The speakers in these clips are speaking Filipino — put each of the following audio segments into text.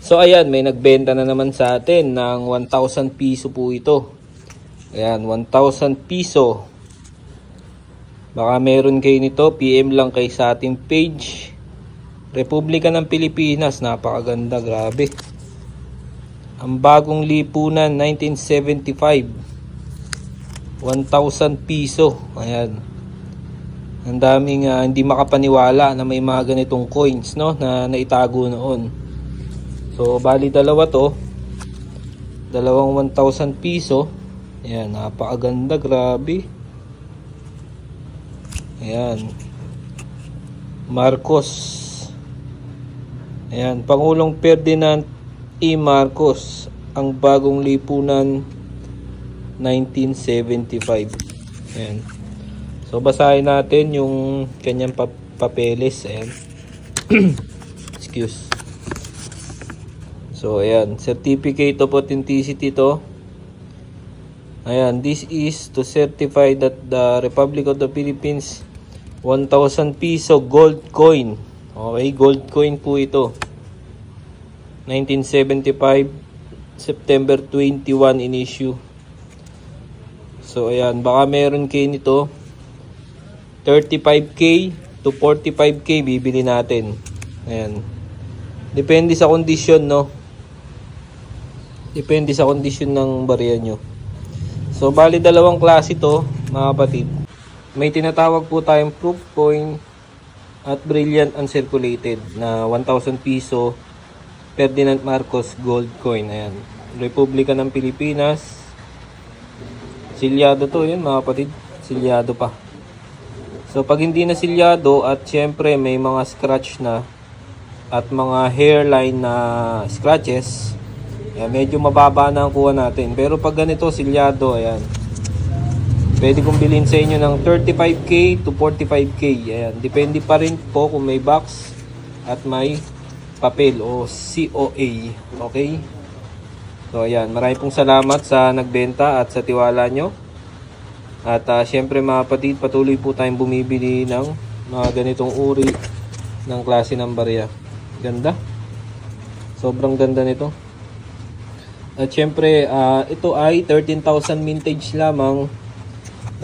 So ayan, may nagbenta na naman sa atin ng 1,000 piso po ito. Ayan, 1,000 piso. Baka meron kayo nito, PM lang kayo sa ating page. Republika ng Pilipinas, napakaganda, grabe. Ang bagong lipunan, 1975. 1,000 piso. Ayan. Ang daming hindi makapaniwala na may mga ganitong coins, no, na naitago noon. So, bali dalawa to. Dalawang 1,000 piso. Ayan, napakaganda, grabe. Ayan. Marcos. Ayan, Pangulong Ferdinand E. Marcos. Ang bagong lipunan 1975. Ayan. So, basahin natin yung kanyang papeles. Ayan. Excuse. So, ayan. Certificate of Authenticity to. Ayan. This is to certify that the Republic of the Philippines 1,000 piso gold coin. Okay, gold coin po ito. 1975, September 21 in issue. So, ayan. Baka meron kayo nito. 35K to 45K bibili natin. Ayan. Depende sa kondisyon, no? Depende sa kondisyon ng barya nyo. So, bali dalawang klase to, mga kapatid. May tinatawag po tayong proof coin at brilliant uncirculated na 1,000 piso Ferdinand Marcos gold coin. Ayan. Republika ng Pilipinas. Silyado to, yun mga kapatid. Silyado pa. So, pag hindi na silyado at syempre may mga scratch na at mga hairline na scratches, ayan, medyo mababa na ang kuha natin. Pero pag ganito, silyado, ayan, pwede kong bilhin sa inyo ng 35K to 45K. Ayan, depende pa rin po kung may box at may papel o COA. Okay? So, ayan, maraming pong salamat sa nagbenta at sa tiwala nyo. At syempre mga kapatid, patuloy po tayong bumibili ng mga ganitong uri ng klase ng barya. Ganda. Sobrang ganda nito. At syempre, ito ay 13,000 mintage lamang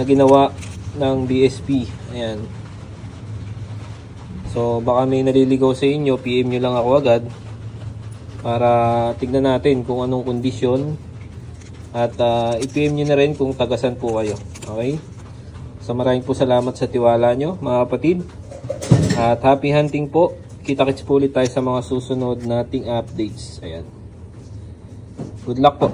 na ginawa ng BSP. Ayan. So, baka may naliligaw sa inyo, PM nyo lang ako agad para tignan natin kung anong kondisyon. At i-PM nyo na rin kung tagasan po kayo. Okay? So, maraming po salamat sa tiwala nyo, mga kapatid. At happy hunting po. Kita-kits po ulit tayo sa mga susunod nating updates. Ayan. Good luck po.